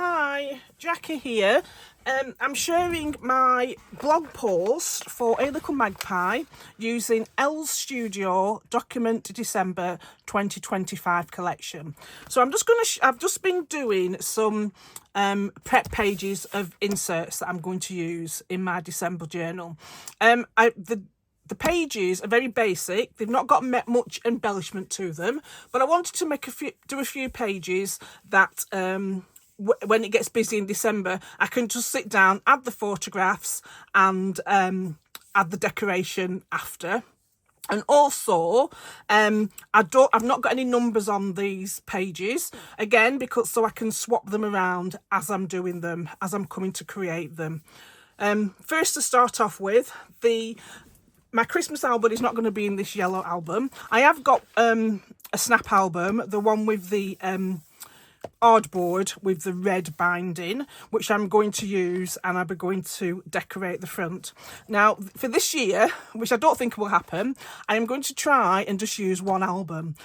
Hi, Jackie here. I'm sharing my blog post for Hey Little Magpie using Elles Studio Document December 2025 collection. So I'm just going to, I've just been doing some prep pages of inserts that I'm going to use in my December journal. The pages are very basic. They've not got much embellishment to them, but I wanted to do a few pages that when it gets busy in December, I can just sit down, add the photographs and add the decoration after. And also, I've not got any numbers on these pages, again, because so I can swap them around as I'm doing them, as I'm coming to create them. First, to start off with, my Christmas album is not going to be in this yellow album. I have got a snap album, the one with the cardboard with the red binding, which I'm going to use, and I'll be going to decorate the front. Now, for this year, which I don't think will happen, I am going to try and just use one album.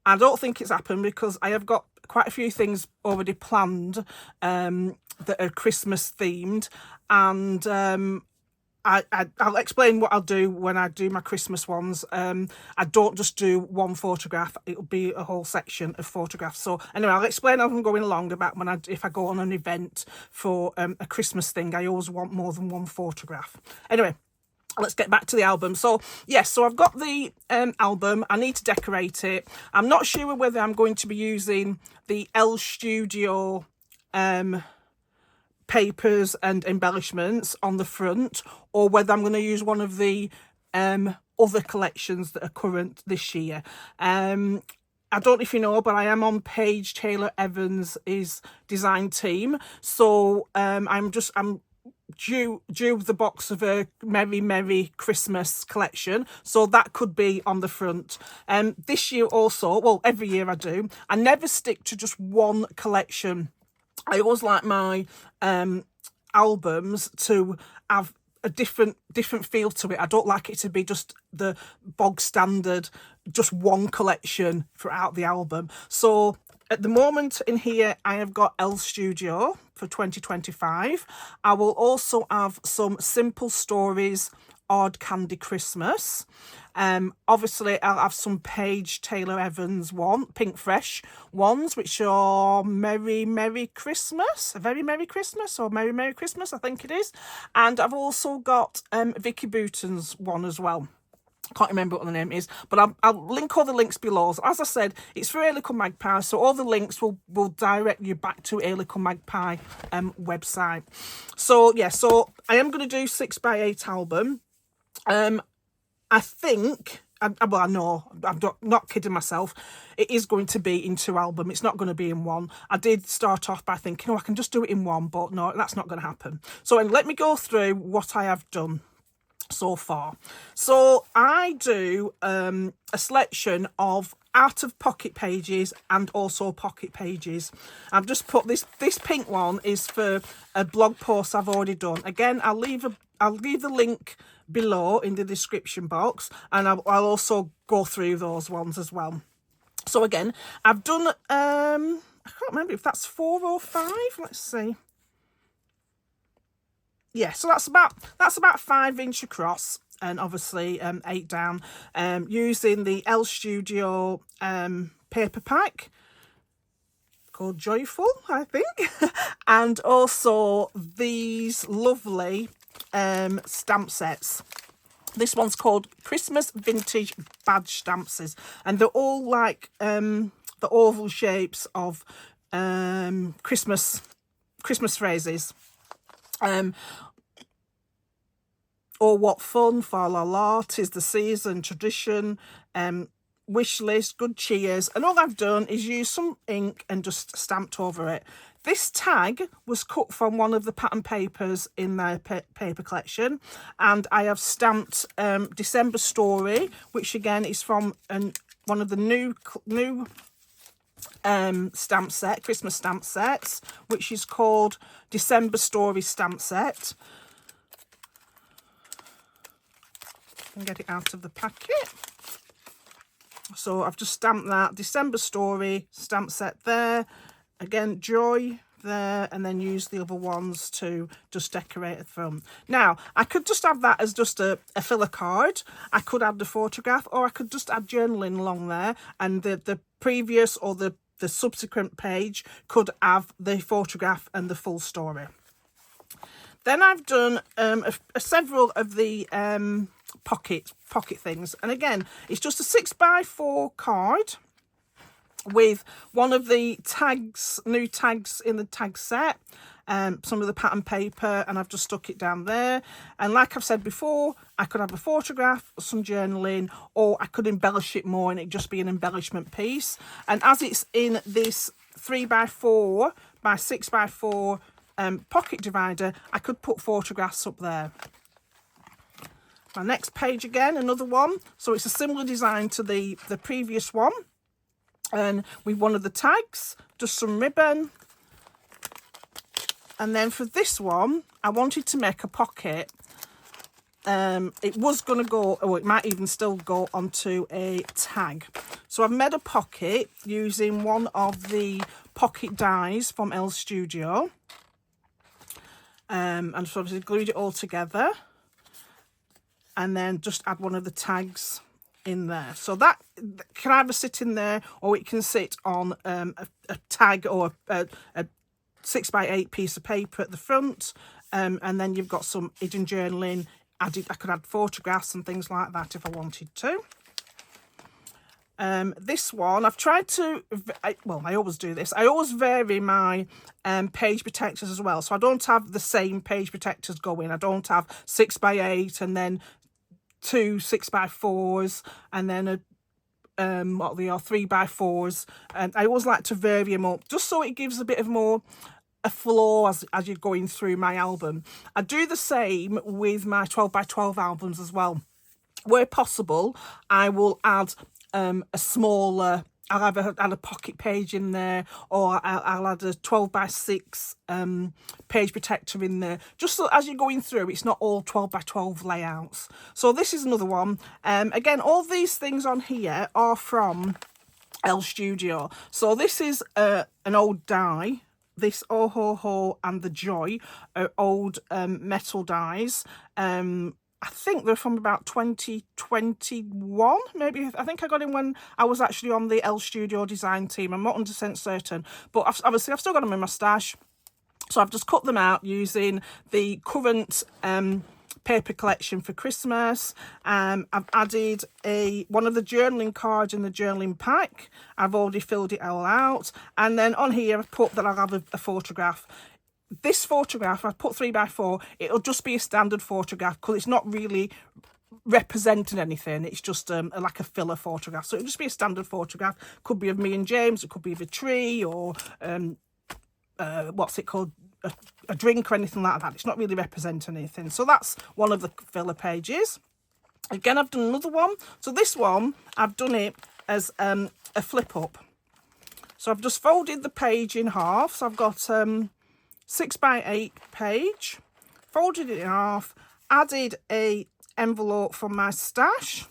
I don't think it's happened because I have got quite a few things already planned that are Christmas themed, and I'll explain what I'll do when I do my Christmas ones. I don't just do one photograph, it'll be a whole section of photographs. So anyway, I'll explain as I'm going along about if I go on an event for a Christmas thing, I always want more than one photograph. Anyway, let's get back to the album. So yes, so I've got the album. I need to decorate it. I'm not sure whether I'm going to be using the Elles Studio papers and embellishments on the front, or whether I'm going to use one of the other collections that are current this year. I don't know if you know, but I am on Paige Taylor Evans' design team, so I'm due the box of a Merry Christmas collection, so that could be on the front. This year also, well, every year I do, I never stick to just one collection. I always like my albums to have a different feel to it. I don't like it to be just the bog standard, just one collection throughout the album. So at the moment in here, I have got Elles Studio for 2025. I will also have some Simple Stories Odd Candy Christmas. Obviously I'll have some Paige Taylor Evans Pink Fresh ones, which are Merry Christmas, a very Merry Christmas, or Merry Christmas, I think it is. And I've also got Vicky Bouton's one as well. Can't remember what the name is, but I'll link all the links below. So as I said, it's for Hey Little Magpie, so all the links will direct you back to Hey Little Magpie website. So yeah, so I am going to do 6x8 album. I think, well, I know, I'm not kidding myself, it is going to be in 2 albums. It's not going to be in 1. I did start off by thinking, I can just do it in 1, but no, that's not going to happen. So let me go through what I have done so far. So I do a selection of out of pocket pages and also pocket pages. I've just put this pink one is for a blog post I've already done. Again, I'll leave the link below in the description box, and I'll also go through those ones as well. So again, I've done I can't remember if that's 4 or 5. Let's see. Yeah, so that's about 5 inch across, and obviously 8 down, using the Elles Studio paper pack called Joyful, I think, and also these lovely stamp sets. This one's called Christmas Vintage Badge Stamps, and they're all like the oval shapes of Christmas phrases. Or what fun, fa la la, 'tis the season, tradition, wish list, good cheers. And all I've done is use some ink and just stamped over it. This tag was cut from one of the pattern papers in their paper collection, and I have stamped December Story, which again is from one of the new stamp set, Christmas stamp sets, which is called December Story Stamp Set. And get it out of the packet. So I've just stamped that December Story stamp set there. Again, Joy, there, and then use the other ones to just decorate the front. Now, I could just have that as just a filler card. I could add the photograph, or I could just add journaling along there, and the previous or the subsequent page could have the photograph and the full story. Then I've done several of the pocket things, and again, it's just a 6x4 card with one of the tags, new tags in the tag set, some of the pattern paper, and I've just stuck it down there. And like I've said before, I could have a photograph, some journaling, or I could embellish it more and it just be an embellishment piece. And as it's in this 3x4 by 6x4 pocket divider, I could put photographs up there. My next page again, another one. So it's a similar design to the previous one. And with one of the tags, just some ribbon. And then for this one, I wanted to make a pocket. It was going to go, or it might even still go onto a tag. So I've made a pocket using one of the pocket dies from Elles Studio. And so I've glued it all together. And then just add one of the tags in there. So that can either sit in there, or it can sit on a tag or a 6x8 piece of paper at the front, and then you've got some hidden journaling added. I could add photographs and things like that if I wanted to. This one I've tried to, well, I always do this, I always vary my page protectors as well, so I don't have the same page protectors going. I don't have 6x8 and then 2 6x4s and then a 3x4s, and I always like to vary them up just so it gives a bit of more a flow as you're going through my album. I do the same with my 12x12 albums as well. Where possible, I will add a smaller, I'll either add a pocket page in there, or I'll add a 12x6 page protector in there, just so as you're going through, it's not all 12x12 layouts. So this is another one. Again, all these things on here are from Elles Studio. So this is an old die. This Oh Ho Ho and the Joy are old metal dies. I think they're from about 2021, maybe. I think I got in when I was actually on the Elles Studio design team. I'm not 100% certain, but obviously I've still got them in my stash. So I've just cut them out using the current paper collection for Christmas. I've added one of the journaling cards in the journaling pack. I've already filled it all out. And then on here I've put that I'll have a photograph. This photograph, I've put 3x4, it'll just be a standard photograph because it's not really representing anything. It's just like a filler photograph. So it'll just be a standard photograph. Could be of me and James, it could be of a tree, or what's it called, a drink or anything like that. It's not really representing anything. So that's one of the filler pages. Again, I've done another one. So this one, I've done it as a flip up. So I've just folded the page in half. So I've got 6x8 page, folded it in half, added a envelope from my stash.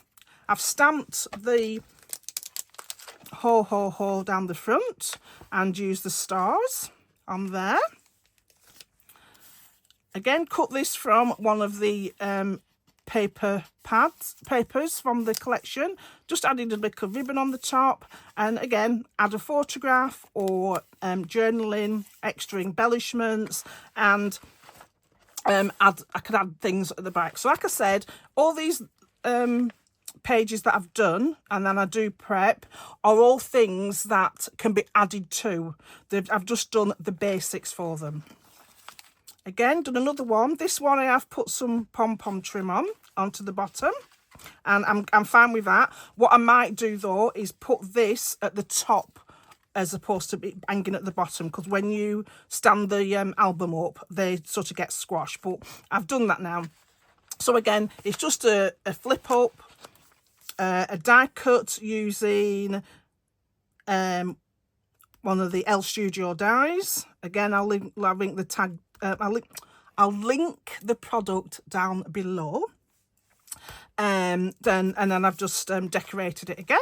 I've stamped the Ho Ho Ho down the front and used the stars on there. Again, cut this from one of the papers from the collection. Just added a little ribbon on the top, and again add a photograph or journaling, extra embellishments, and I could add things at the back. So like I said, all these pages that I've done and then I do prep are all things that can be added to. I've just done the basics for them. Again, done another one. This one I have put some pom-pom trim onto the bottom, and I'm fine with that. What I might do though is put this at the top as opposed to be hanging at the bottom, because when you stand the album up, they sort of get squashed, but I've done that now. So again, it's just a flip up, a die cut using one of the Elles Studio dies. Again, I'll link the tag. I'll link the product down below. Then I've just decorated it again.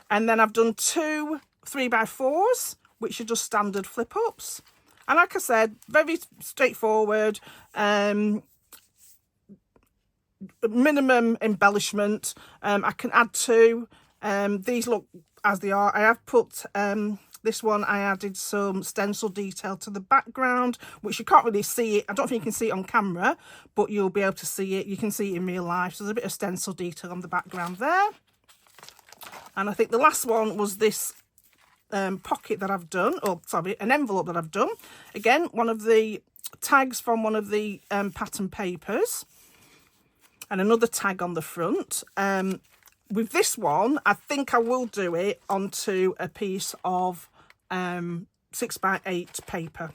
And then I've done 2 3x4s, which are just standard flip ups. And like I said, very straightforward, minimum embellishment. I can add two. These look as they are. I have put this one, I added some stencil detail to the background, which you can't really see it. I don't think you can see it on camera, but you'll be able to see it. You can see it in real life. So there's a bit of stencil detail on the background there. And I think the last one was this pocket that I've done, or sorry, an envelope that I've done. Again, one of the tags from one of the pattern papers, and another tag on the front. With this one, I think I will do it onto a piece of 6x8 paper,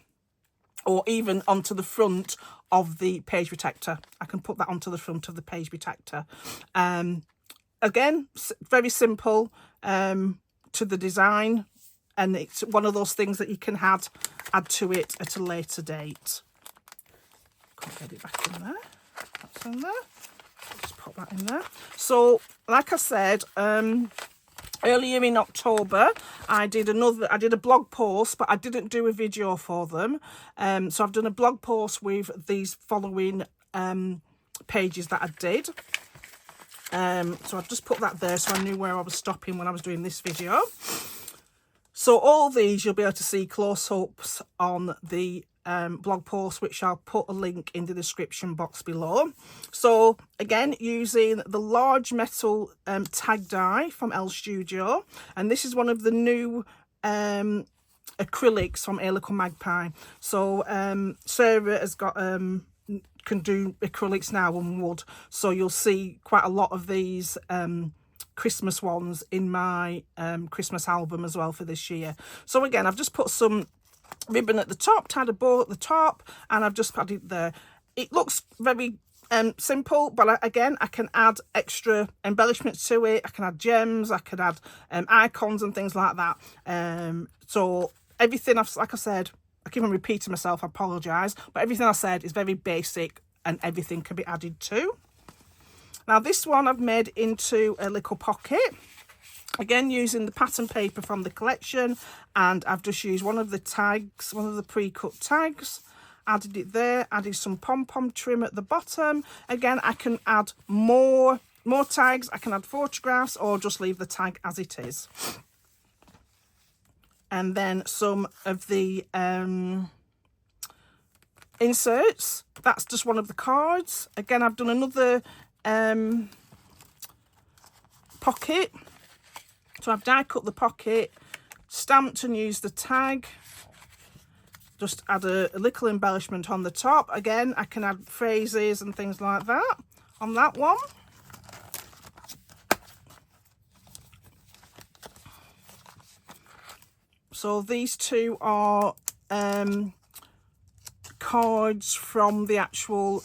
or even onto the front of the page protector. I can put that onto the front of the page protector. Again, very simple to the design, and it's one of those things that you can add to it at a later date. Can't get it back in there. That's in there. Just pop that in there. So, like I said, earlier in October, I did a blog post, but I didn't do a video for them. So I've done a blog post with these following pages that I did. So I've just put that there so I knew where I was stopping when I was doing this video. So all these you'll be able to see close-ups on the blog post, which I'll put a link in the description box below. So again, using the large metal tag die from Elles Studio, and this is one of the new acrylics from Hey Little Magpie. So Sarah has got can do acrylics now and wood, so you'll see quite a lot of these Christmas ones in my Christmas album as well for this year. So again, I've just put some ribbon at the top, tied a bow at the top, and I've just added it there. It looks very simple, but again, I can add extra embellishments to it. I can add gems, I could add icons and things like that. So everything, like I said, I keep on repeating myself, I apologise, but everything I said is very basic and everything can be added to. Now this one I've made into a little pocket, again using the pattern paper from the collection, and I've just used one of the tags, one of the pre-cut tags, added it there, added some pom-pom trim at the bottom. Again, I can add more tags, I can add photographs, or just leave the tag as it is. And then some of the inserts, that's just one of the cards. Again, I've done another pocket, so I've die cut the pocket, stamped and used the tag, just add a little embellishment on the top. Again, I can add phrases and things like that on that one. So these two are cards from the actual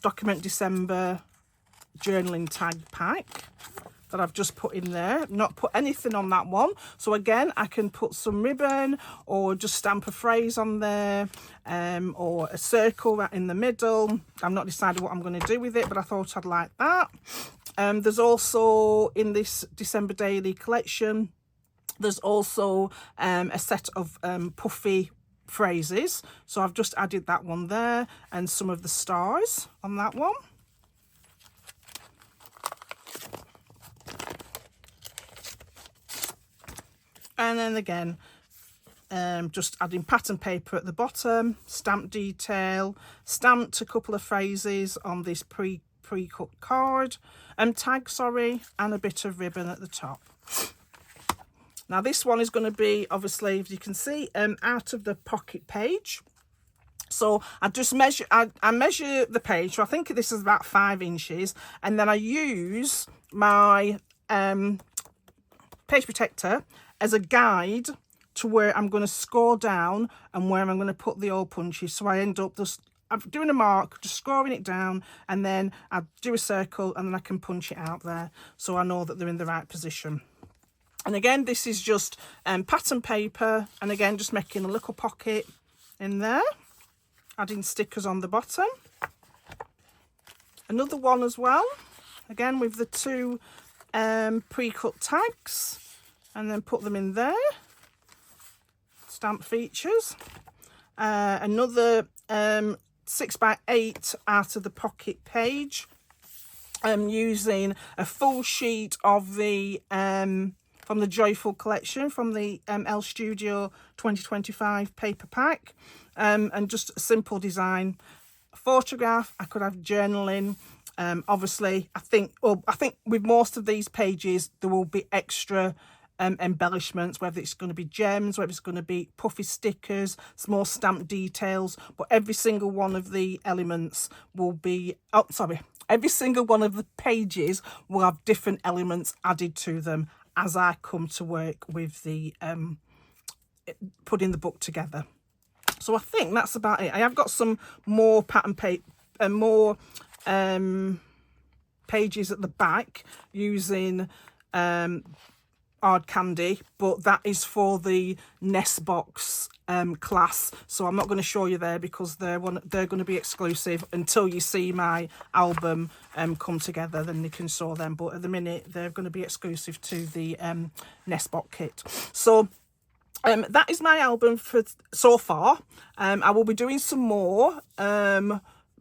Document December journaling tag pack that I've just put in there. Not put anything on that one. So again, I can put some ribbon or just stamp a phrase on there, or a circle right in the middle. I'm not decided what I'm going to do with it, but I thought I'd like that. There's also, in this December Daily collection, there's also a set of puffy phrases. So I've just added that one there and some of the stars on that one. And then again, just adding pattern paper at the bottom, stamp detail, stamped a couple of phrases on this pre-cut card, tag, sorry, and a bit of ribbon at the top. Now this one is going to be, obviously, as you can see, out of the pocket page. So I just measure, I measure the page. So I think this is about 5 inches. And then I use my page protector as a guide to where I'm going to score down and where I'm going to put the hole punches. So I end up just I'm doing a mark, just scoring it down, and then I do a circle and then I can punch it out there. So I know that they're in the right position. And again, this is just pattern paper, and again, just making a little pocket in there, adding stickers on the bottom. Another one as well, again with the 2 pre-cut tags, and then put them in there. stamp features. Another 6x8 out of the pocket page. I'm using a full sheet of the from the Joyful collection from the Elles Studio 2025 paper pack, and just a simple design. Photograph. I could have journaling. Obviously, I think with most of these pages there will be extra embellishments, whether it's going to be gems, whether it's going to be puffy stickers, small stamp details, but every single one of the elements will be, every single one of the pages will have different elements added to them as I come to work with the putting the book together. So I think that's about it. I have got some more pattern paper and more pages at the back using hard candy, but that is for the Nest Box class, so I'm not going to show you there because they're going to be exclusive until you see my album come together. Then you can saw them, but at the minute they're going to be exclusive to the Nest Box kit. So that is my album for so far. I will be doing some more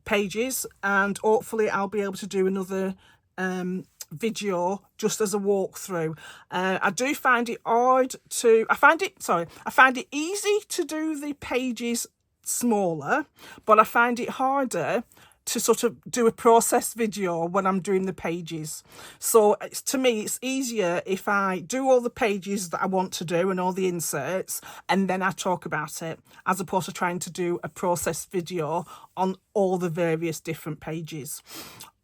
pages, and hopefully I'll be able to do another video just as a walkthrough. I do find it hard to, I find it easy to do the pages smaller, but I find it harder to sort of do a process video when I'm doing the pages. So to me, it's easier if I do all the pages that I want to do and all the inserts, and then I talk about it, as opposed to trying to do a process video on all the various different pages.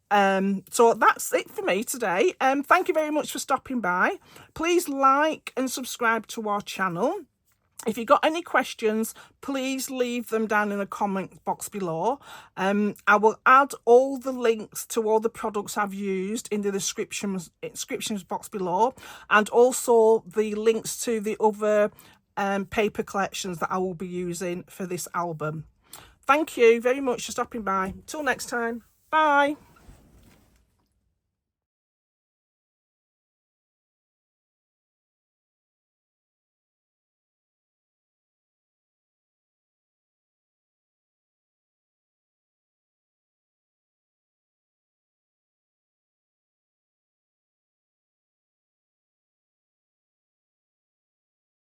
So that's it for me today. Thank you very much for stopping by. Please like and subscribe to our channel. If you've got any questions, please leave them down in the comment box below. I will add all the links to all the products I've used in the descriptions box below, and also the links to the other paper collections that I will be using for this album. Thank you very much for stopping by. Till next time. Bye.